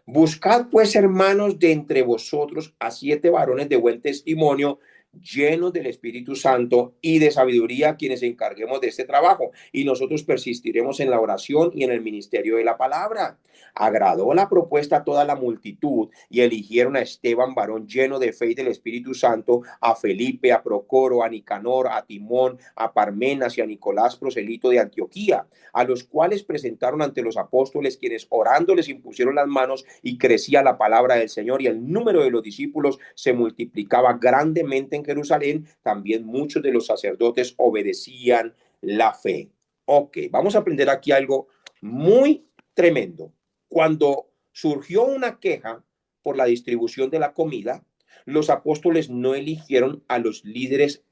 [SPEAKER 2] Buscad pues, hermanos, de entre vosotros a 7 varones de buen testimonio, llenos del Espíritu Santo y de sabiduría, quienes encarguemos de este trabajo, y nosotros persistiremos en la oración y en el ministerio de la palabra. Agradó la propuesta a toda la multitud, y eligieron a Esteban, varón lleno de fe y del Espíritu Santo, a Felipe, a Procoro, a Nicanor, a Timón, a Parmenas y a Nicolás, proselito de Antioquía, a los cuales presentaron ante los apóstoles, quienes orando les impusieron las manos, y crecía la palabra del Señor, y el número de los discípulos se multiplicaba grandemente en Jerusalén. También muchos de los sacerdotes obedecían la fe. Ok, vamos a aprender aquí algo muy tremendo. Cuando surgió una queja por la distribución de la comida, los apóstoles no eligieron a los líderes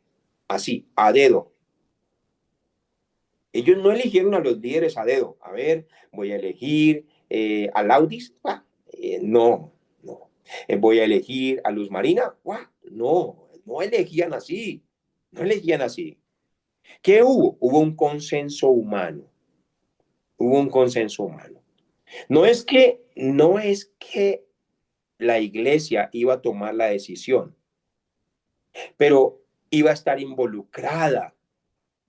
[SPEAKER 2] así, a dedo. Ellos no eligieron a los líderes a dedo. A ver, voy a elegir a Laudis. No, no. Voy a elegir a Luz Marina. No, no elegían así. No elegían así. ¿Qué hubo? Hubo un consenso humano. Hubo un consenso humano. No es que la iglesia iba a tomar la decisión, pero iba a estar involucrada.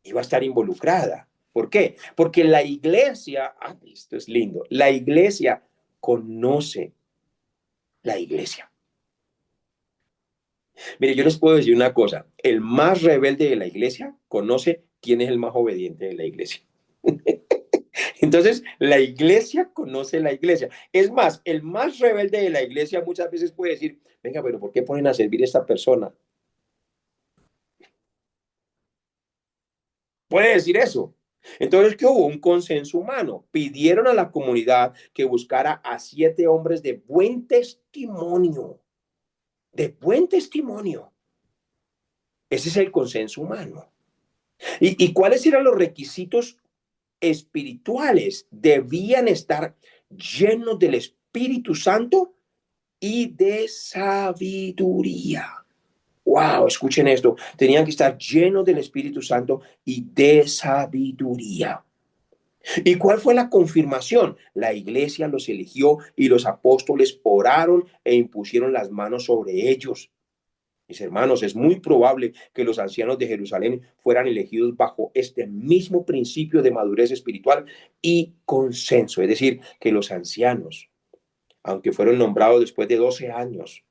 [SPEAKER 2] Iba a estar involucrada. ¿Por qué? Porque la iglesia, esto es lindo, la iglesia conoce la iglesia. Mire, yo les puedo decir una cosa, el más rebelde de la iglesia conoce quién es el más obediente de la iglesia. Entonces, la iglesia conoce la iglesia. Es más, el más rebelde de la iglesia muchas veces puede decir: venga, pero ¿por qué ponen a servir a esta persona? Puede decir eso. Entonces, ¿qué hubo? Un consenso humano. Pidieron a la comunidad que buscara a 7 hombres de buen testimonio. De buen testimonio. Ese es el consenso humano. ¿Y cuáles eran los requisitos espirituales? Debían estar llenos del Espíritu Santo y de sabiduría. Wow, escuchen esto. Tenían que estar llenos del Espíritu Santo y de sabiduría. ¿Y cuál fue la confirmación? La iglesia los eligió y los apóstoles oraron e impusieron las manos sobre ellos. Mis hermanos, es muy probable que los ancianos de Jerusalén fueran elegidos bajo este mismo principio de madurez espiritual y consenso. Es decir, que los ancianos, aunque fueron nombrados después de 12 años,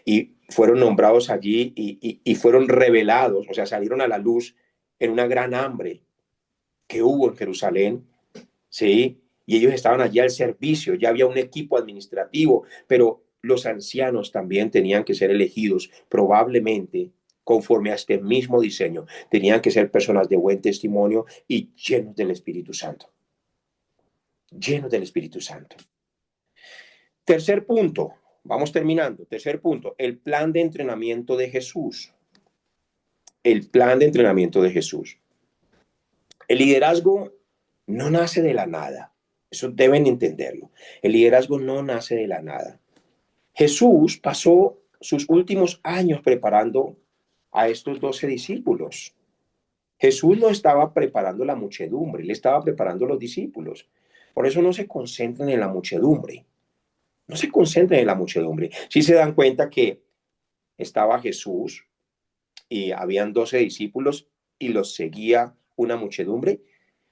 [SPEAKER 2] y fueron nombrados allí y fueron revelados, o sea, salieron a la luz en una gran hambre que hubo en Jerusalén, ¿sí? Y ellos estaban allí al servicio, ya había un equipo administrativo, pero los ancianos también tenían que ser elegidos, probablemente conforme a este mismo diseño. Tenían que ser personas de buen testimonio y llenos del Espíritu Santo. Llenos del Espíritu Santo. Tercer punto, vamos terminando. Tercer punto, el plan de entrenamiento de Jesús. El plan de entrenamiento de Jesús. El liderazgo no nace de la nada. Eso deben entenderlo. El liderazgo no nace de la nada. Jesús pasó sus últimos años preparando a estos 12 discípulos. Jesús no estaba preparando la muchedumbre, él estaba preparando a los discípulos. Por eso no se concentren en la muchedumbre. No se concentren en la muchedumbre. Si se dan cuenta que estaba Jesús y habían 12 discípulos y los seguía una muchedumbre.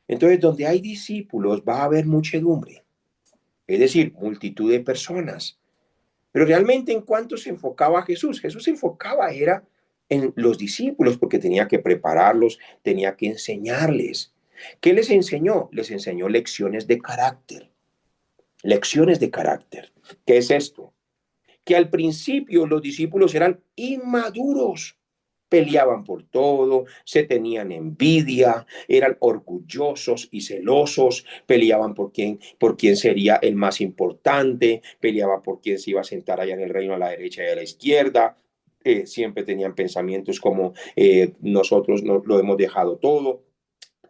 [SPEAKER 2] Entonces, donde hay discípulos va a haber muchedumbre, es decir, multitud de personas. Pero realmente, ¿en cuánto se enfocaba Jesús? Jesús se enfocaba era en los discípulos porque tenía que prepararlos, tenía que enseñarles. ¿Qué les enseñó? Les enseñó lecciones de carácter. Lecciones de carácter. ¿Qué es esto? Que al principio los discípulos eran inmaduros, peleaban por todo, se tenían envidia, eran orgullosos y celosos, peleaban por quién sería el más importante, peleaban por quién se iba a sentar allá en el reino a la derecha y a la izquierda. Siempre tenían pensamientos como nosotros lo hemos dejado todo.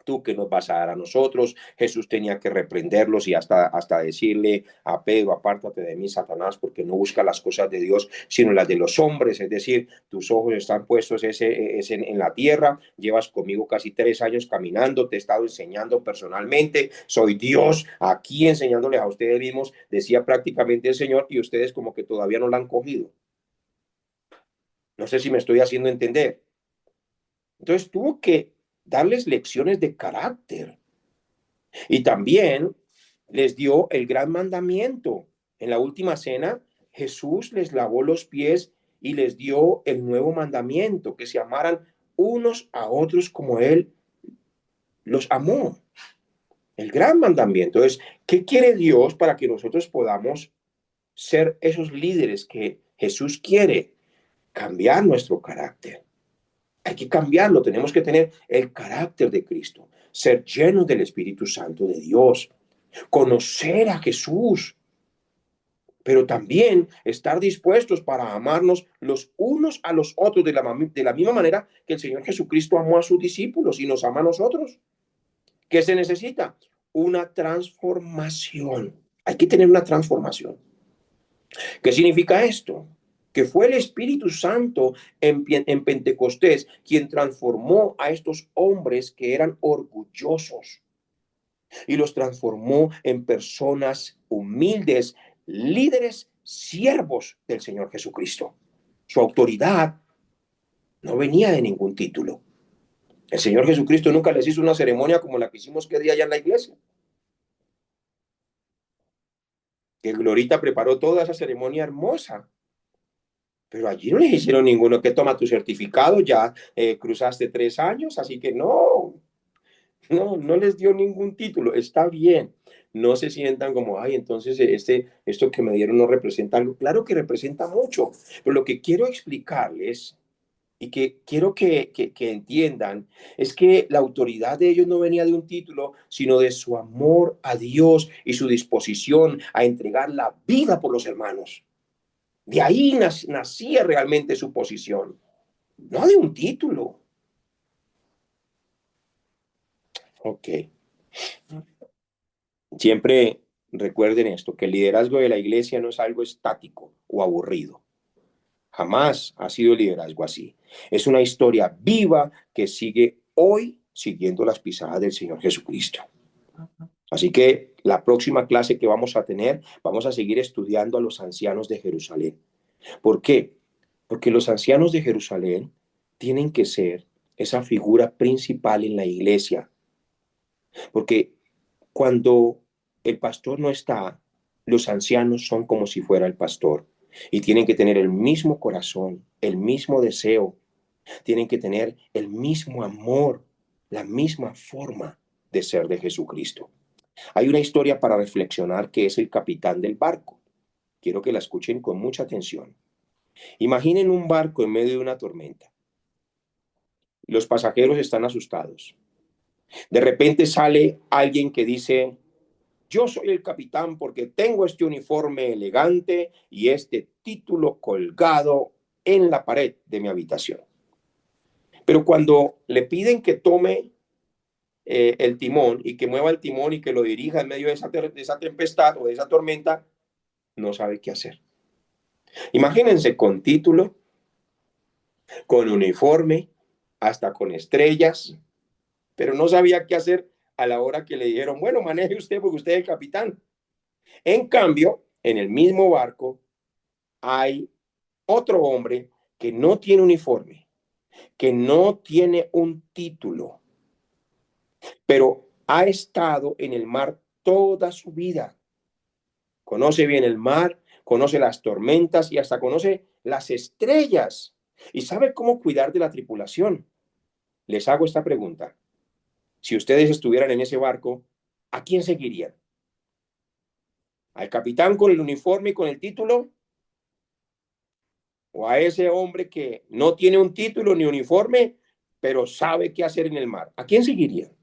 [SPEAKER 2] ¿Tú qué nos vas a dar a nosotros? Jesús tenía que reprenderlos y hasta decirle a Pedro, apártate de mí, Satanás, porque no busca las cosas de Dios, sino las de los hombres. Es decir, tus ojos están puestos en la tierra, llevas conmigo casi 3 años caminando, te he estado enseñando personalmente, soy Dios aquí enseñándoles a ustedes mismos, decía prácticamente el Señor, y ustedes como que todavía no la han cogido. No sé si me estoy haciendo entender. Entonces tuvo que darles lecciones de carácter. Y también les dio el gran mandamiento. En la última cena, Jesús les lavó los pies y les dio el nuevo mandamiento, que se amaran unos a otros como Él los amó. El gran mandamiento es, ¿qué quiere Dios para que nosotros podamos ser esos líderes que Jesús quiere? Cambiar nuestro carácter. Hay que cambiarlo, tenemos que tener el carácter de Cristo, ser llenos del Espíritu Santo de Dios, conocer a Jesús, pero también estar dispuestos para amarnos los unos a los otros de la misma manera que el Señor Jesucristo amó a sus discípulos y nos ama a nosotros. ¿Qué se necesita? Una transformación. Hay que tener una transformación. ¿Qué significa esto? Que fue el Espíritu Santo en Pentecostés quien transformó a estos hombres que eran orgullosos y los transformó en personas humildes, líderes, siervos del Señor Jesucristo. Su autoridad no venía de ningún título. El Señor Jesucristo nunca les hizo una ceremonia como la que hicimos que día allá en la iglesia. Que Glorita preparó toda esa ceremonia hermosa. Pero allí no les hicieron ninguno que toma tu certificado, ya cruzaste 3 años, así que no les dio ningún título. Está bien, no se sientan como, ay, entonces esto que me dieron no representa algo. Claro que representa mucho, pero lo que quiero explicarles y que quiero que entiendan es que la autoridad de ellos no venía de un título, sino de su amor a Dios y su disposición a entregar la vida por los hermanos. De ahí nacía realmente su posición, no de un título. Ok. Siempre recuerden esto, que el liderazgo de la iglesia no es algo estático o aburrido. Jamás ha sido el liderazgo así. Es una historia viva que sigue hoy siguiendo las pisadas del Señor Jesucristo. Así que la próxima clase que vamos a tener, vamos a seguir estudiando a los ancianos de Jerusalén. ¿Por qué? Porque los ancianos de Jerusalén tienen que ser esa figura principal en la iglesia. Porque cuando el pastor no está, los ancianos son como si fuera el pastor. Y tienen que tener el mismo corazón, el mismo deseo. Tienen que tener el mismo amor, la misma forma de ser de Jesucristo. Hay una historia para reflexionar que es el capitán del barco. Quiero que la escuchen con mucha atención. Imaginen un barco en medio de una tormenta. Los pasajeros están asustados. De repente sale alguien que dice, yo soy el capitán porque tengo este uniforme elegante y este título colgado en la pared de mi habitación. Pero cuando le piden que tome el timón y que mueva el timón y que lo dirija en medio de esa tempestad o de esa tormenta, no sabe qué hacer. Imagínense con título, con uniforme, hasta con estrellas, pero no sabía qué hacer a la hora que le dijeron, bueno, maneje usted porque usted es el capitán. En cambio, en el mismo barco hay otro hombre que no tiene uniforme, que no tiene un título, pero ha estado en el mar toda su vida. Conoce bien el mar, conoce las tormentas y hasta conoce las estrellas y sabe cómo cuidar de la tripulación. Les hago esta pregunta. Si ustedes estuvieran en ese barco, ¿a quién seguirían? ¿Al capitán con el uniforme y con el título? ¿O a ese hombre que no tiene un título ni uniforme, pero sabe qué hacer en el mar? ¿A quién seguirían?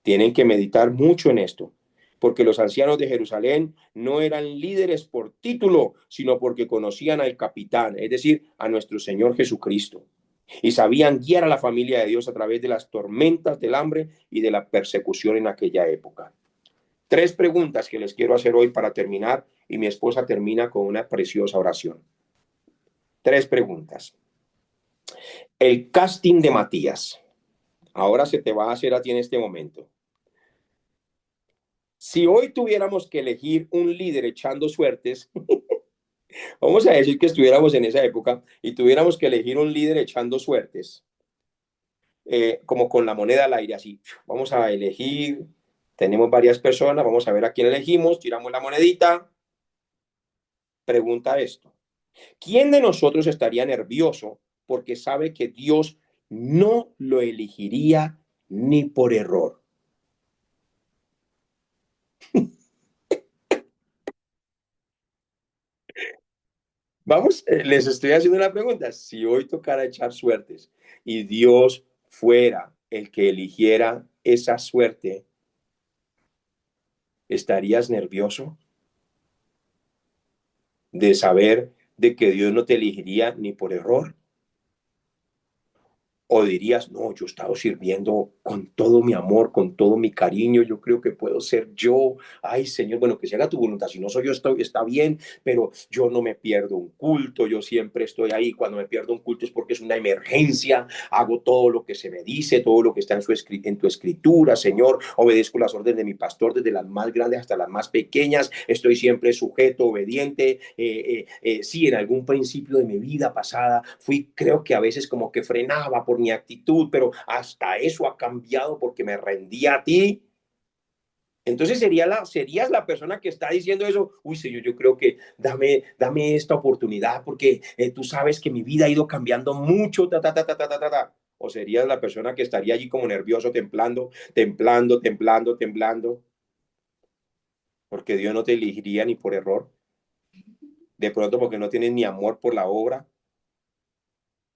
[SPEAKER 2] Tienen que meditar mucho en esto, porque los ancianos de Jerusalén no eran líderes por título, sino porque conocían al capitán, es decir, a nuestro Señor Jesucristo, y sabían guiar a la familia de Dios a través de las tormentas del hambre y de la persecución en aquella época. 3 preguntas que les quiero hacer hoy para terminar, y mi esposa termina con una preciosa oración. 3 preguntas. El casting de Matías. Ahora se te va a hacer a ti en este momento. Si hoy tuviéramos que elegir un líder echando suertes, vamos a decir que estuviéramos en esa época y tuviéramos que elegir un líder echando suertes, como con la moneda al aire, así, vamos a elegir, tenemos varias personas, vamos a ver a quién elegimos, tiramos la monedita, pregunta esto, ¿quién de nosotros estaría nervioso porque sabe que Dios no lo elegiría ni por error? Vamos, les estoy haciendo una pregunta. Si hoy tocara echar suertes y Dios fuera el que eligiera esa suerte, ¿estarías nervioso de saber de que Dios no te elegiría ni por error? ¿O dirías, no, yo he estado sirviendo con todo mi amor, con todo mi cariño, yo creo que puedo ser yo? Ay, Señor, bueno, que se haga tu voluntad, si no soy yo, está bien, pero yo no me pierdo un culto, yo siempre estoy ahí. Cuando me pierdo un culto es porque es una emergencia, hago todo lo que se me dice, todo lo que está en tu escritura, Señor, obedezco las órdenes de mi pastor, desde las más grandes hasta las más pequeñas, estoy siempre sujeto, obediente. Sí, en algún principio de mi vida pasada creo que a veces como que frenaba por mi actitud, pero hasta eso ha cambiado porque me rendí a ti. Entonces serías la persona que está diciendo eso. Uy, Señor, yo creo que dame esta oportunidad porque tú sabes que mi vida ha ido cambiando mucho. O serías la persona que estaría allí como nervioso, temblando, porque Dios no te elegiría ni por error. De pronto porque no tienes ni amor por la obra,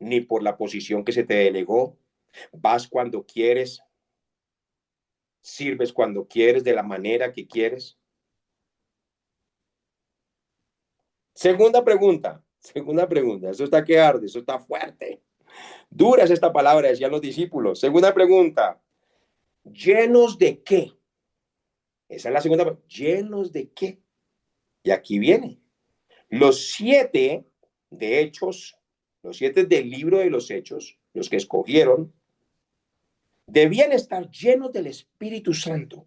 [SPEAKER 2] ni por la posición que se te delegó. Vas cuando quieres, sirves cuando quieres, de la manera que quieres. Segunda pregunta, eso está que arde, eso está fuerte. Dura es esta palabra, decían los discípulos. Segunda pregunta, ¿llenos de qué? Esa es la segunda pregunta, ¿llenos de qué? Y aquí viene. Los 7 de Hechos, los 7 del libro de los Hechos, los que escogieron, debían estar llenos del Espíritu Santo.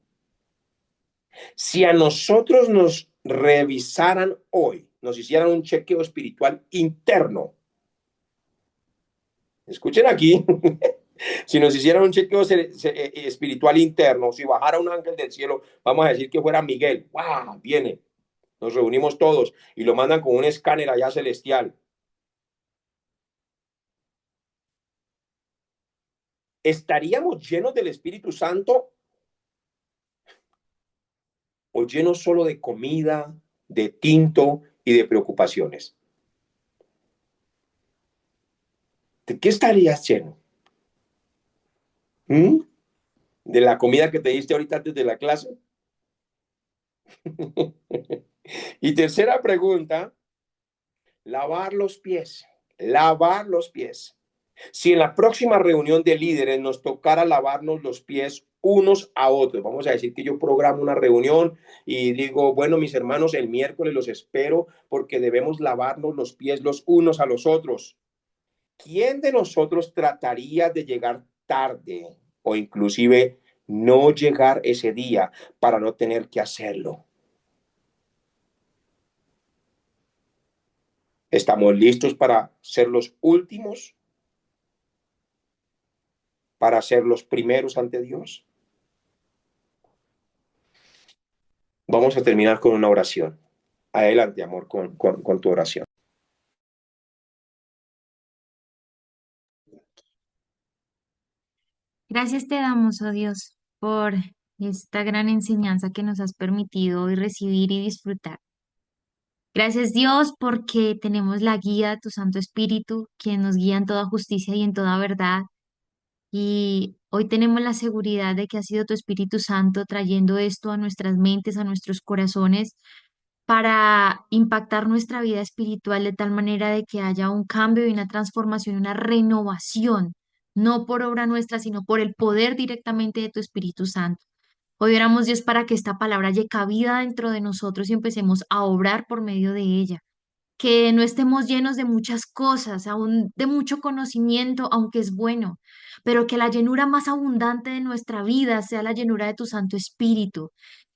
[SPEAKER 2] Si a nosotros nos revisaran hoy, nos hicieran un chequeo espiritual interno, escuchen aquí, si nos hicieran un chequeo espiritual interno, si bajara un ángel del cielo, vamos a decir que fuera Miguel, ¡wow! Viene, nos reunimos todos y lo mandan con un escáner allá celestial. ¿Estaríamos llenos del Espíritu Santo o llenos solo de comida, de tinto y de preocupaciones? ¿De qué estarías lleno? ¿Mm? ¿De la comida que te diste ahorita antes de la clase? Y tercera pregunta, lavar los pies. Lavar los pies. Si en la próxima reunión de líderes nos tocara lavarnos los pies unos a otros, vamos a decir que yo programo una reunión y digo, bueno, mis hermanos, el miércoles los espero porque debemos lavarnos los pies los unos a los otros. ¿Quién de nosotros trataría de llegar tarde o inclusive no llegar ese día para no tener que hacerlo? ¿Estamos listos para ser los últimos? ¿Para ser los primeros ante Dios? Vamos a terminar con una oración. Adelante, amor, con tu oración.
[SPEAKER 1] Gracias te damos, oh Dios, por esta gran enseñanza que nos has permitido hoy recibir y disfrutar. Gracias Dios porque tenemos la guía de tu Santo Espíritu, quien nos guía en toda justicia y en toda verdad. Y hoy tenemos la seguridad de que ha sido tu Espíritu Santo trayendo esto a nuestras mentes, a nuestros corazones, para impactar nuestra vida espiritual de tal manera de que haya un cambio y una transformación, una renovación, no por obra nuestra, sino por el poder directamente de tu Espíritu Santo. Hoy oramos, Dios, para que esta palabra haya cabida dentro de nosotros y empecemos a obrar por medio de ella, que no estemos llenos de muchas cosas, aún de mucho conocimiento, aunque es bueno, pero que la llenura más abundante de nuestra vida sea la llenura de tu Santo Espíritu,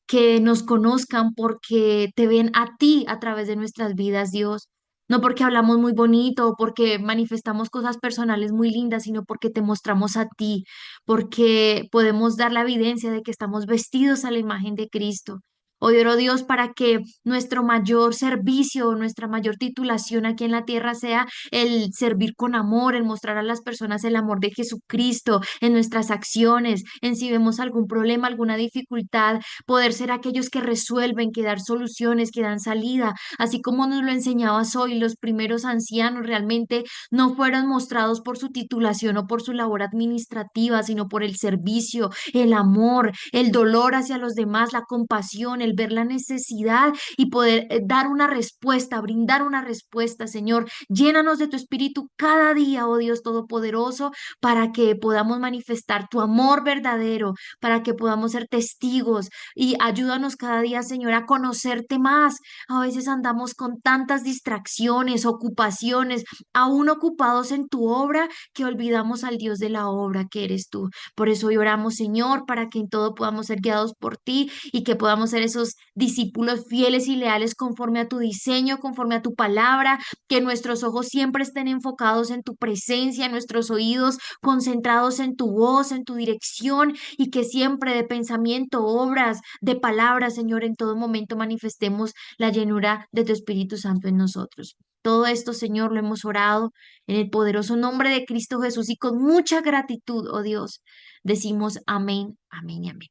[SPEAKER 1] que nos conozcan porque te ven a ti a través de nuestras vidas, Dios. No porque hablamos muy bonito o porque manifestamos cosas personales muy lindas, sino porque te mostramos a ti, porque podemos dar la evidencia de que estamos vestidos a la imagen de Cristo. Hoy oro Dios para que nuestro mayor servicio, nuestra mayor titulación aquí en la tierra sea el servir con amor, el mostrar a las personas el amor de Jesucristo en nuestras acciones, en si vemos algún problema, alguna dificultad, poder ser aquellos que resuelven, que dan soluciones, que dan salida, así como nos lo enseñabas hoy, los primeros ancianos realmente no fueron mostrados por su titulación o por su labor administrativa, sino por el servicio, el amor, el dolor hacia los demás, la compasión, el ver la necesidad y poder dar una respuesta, brindar una respuesta, Señor. Llénanos de tu espíritu cada día, oh Dios Todopoderoso, para que podamos manifestar tu amor verdadero, para que podamos ser testigos y ayúdanos cada día, Señor, a conocerte más. A veces andamos con tantas distracciones, ocupaciones, aún ocupados en tu obra, que olvidamos al Dios de la obra que eres tú. Por eso hoy oramos, Señor, para que en todo podamos ser guiados por ti y que podamos ser esos discípulos fieles y leales conforme a tu diseño, conforme a tu palabra, que nuestros ojos siempre estén enfocados en tu presencia, nuestros oídos concentrados en tu voz, en tu dirección y que siempre de pensamiento, obras, de palabras, Señor, en todo momento manifestemos la llenura de tu Espíritu Santo en nosotros. Todo esto, Señor, lo hemos orado en el poderoso nombre de Cristo Jesús y con mucha gratitud, oh Dios, decimos amén, amén y amén.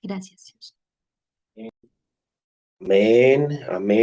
[SPEAKER 1] Gracias, Dios.
[SPEAKER 2] Amén, amén.